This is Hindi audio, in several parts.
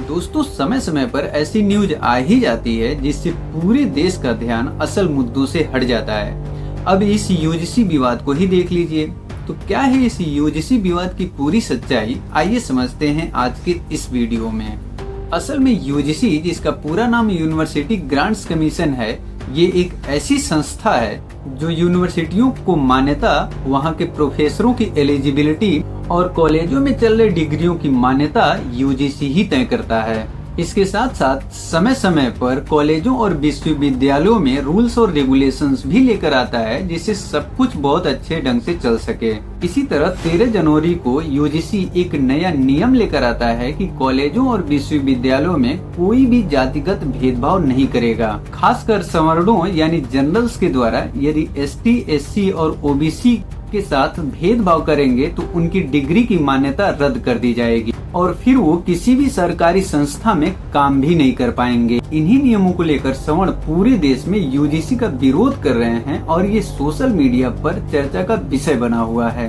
दोस्तों, समय समय पर ऐसी न्यूज आ ही जाती है जिससे पूरे देश का ध्यान असल मुद्दों से हट जाता है। अब इस यूजीसी विवाद को ही देख लीजिए। तो क्या है इस यूजीसी विवाद की पूरी सच्चाई, आइए समझते हैं आज के इस वीडियो में। असल में यूजीसी, जिसका पूरा नाम यूनिवर्सिटी ग्रांट्स कमीशन है, ये एक ऐसी संस्था है जो यूनिवर्सिटियों को मान्यता, वहाँ के प्रोफेसरों की एलिजिबिलिटी और कॉलेजों में चल रही डिग्रियों की मान्यता यूजीसी ही तय करता है। इसके साथ साथ समय समय पर कॉलेजों और विश्वविद्यालयों में रूल्स और रेगुलेशंस भी लेकर आता है, जिससे सब कुछ बहुत अच्छे ढंग से चल सके। इसी तरह 13 जनवरी को यूजीसी एक नया नियम लेकर आता है कि कॉलेजों और विश्वविद्यालयों में कोई भी जातिगत भेदभाव नहीं करेगा। खासकर सवर्णों यानी जनरल्स के द्वारा यदि एसटी, एससी और ओबीसी के साथ भेदभाव करेंगे तो उनकी डिग्री की मान्यता रद्द कर दी जाएगी और फिर वो किसी भी सरकारी संस्था में काम भी नहीं कर पाएंगे। इन्हीं नियमों को लेकर सवर्ण पूरे देश में यूजीसी का विरोध कर रहे हैं और ये सोशल मीडिया पर चर्चा का विषय बना हुआ है।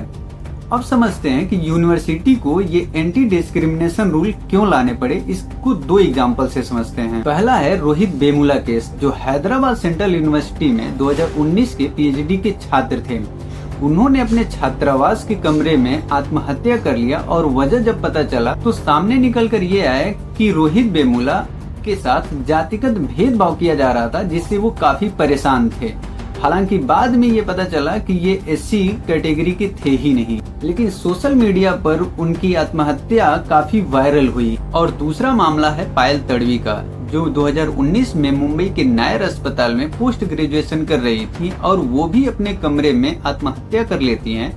अब समझते हैं कि यूनिवर्सिटी को ये एंटी डिस्क्रिमिनेशन रूल क्यों लाने पड़े। इसको 2 एग्जाम्पल से समझते हैं। पहला है रोहित वेमुला केस, जो हैदराबाद सेंट्रल यूनिवर्सिटी में 2019 के पीएचडी के छात्र थे। उन्होंने अपने छात्रावास के कमरे में आत्महत्या कर लिया और वजह जब पता चला तो सामने निकल कर ये आया कि रोहित वेमुला के साथ जातिगत भेदभाव किया जा रहा था, जिससे वो काफी परेशान थे। हालांकि बाद में ये पता चला कि ये एससी कैटेगरी के थे ही नहीं, लेकिन सोशल मीडिया पर उनकी आत्महत्या काफी वायरल हुई। और दूसरा मामला है पायल तड़वी का, जो 2019 में मुंबई के नायर अस्पताल में पोस्ट ग्रेजुएशन कर रही थी और वो भी अपने कमरे में आत्महत्या कर लेती हैं।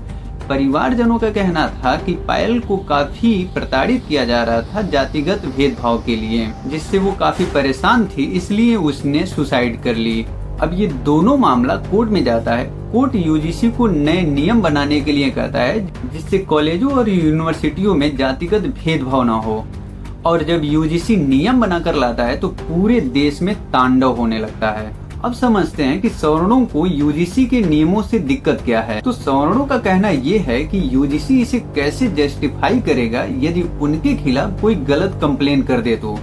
परिवारजनों का कहना था कि पायल को काफी प्रताड़ित किया जा रहा था जातिगत भेदभाव के लिए, जिससे वो काफी परेशान थी, इसलिए उसने सुसाइड कर ली। अब ये दोनों मामला कोर्ट में जाता है। कोर्ट यूजीसी को नए नियम बनाने के लिए कहता है जिससे कॉलेजों और यूनिवर्सिटियों में जातिगत भेदभाव न हो। और जब यूजीसी नियम बनाकर लाता है तो पूरे देश में तांडव होने लगता है। अब समझते हैं कि सवर्णों को यूजीसी के नियमों से दिक्कत क्या है। तो सवर्णों का कहना ये है कि यूजीसी इसे कैसे जस्टिफाई करेगा यदि उनके खिलाफ कोई गलत कंप्लेन कर दे तो।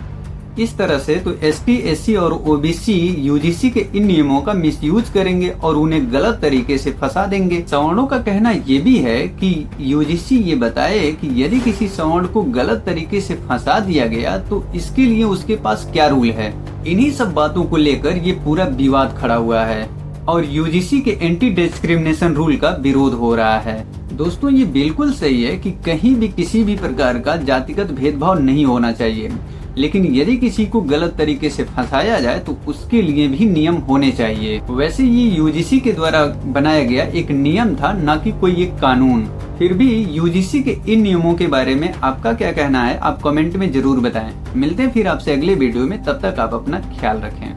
इस तरह से तो एसटी, एससी और ओबीसी यूजीसी के इन नियमों का मिसयूज करेंगे और उन्हें गलत तरीके से फंसा देंगे। सवर्णों का कहना ये भी है कि यूजीसी ये बताए कि यदि किसी सवर्ण को गलत तरीके से फंसा दिया गया तो इसके लिए उसके पास क्या रूल है। इन्हीं सब बातों को लेकर ये पूरा विवाद खड़ा हुआ है और यूजीसी के एंटी डिस्क्रिमिनेशन रूल का विरोध हो रहा है। दोस्तों, ये बिल्कुल सही है कि कहीं भी किसी भी प्रकार का जातिगत भेदभाव नहीं होना चाहिए, लेकिन यदि किसी को गलत तरीके से फंसाया जाए तो उसके लिए भी नियम होने चाहिए। वैसे ये यूजीसी के द्वारा बनाया गया एक नियम था, न कि कोई एक कानून। फिर भी यूजीसी के इन नियमों के बारे में आपका क्या कहना है, आप कमेंट में जरूर बताएं। मिलते हैं फिर आपसे अगले वीडियो में, तब तक आप अपना ख्याल रखें।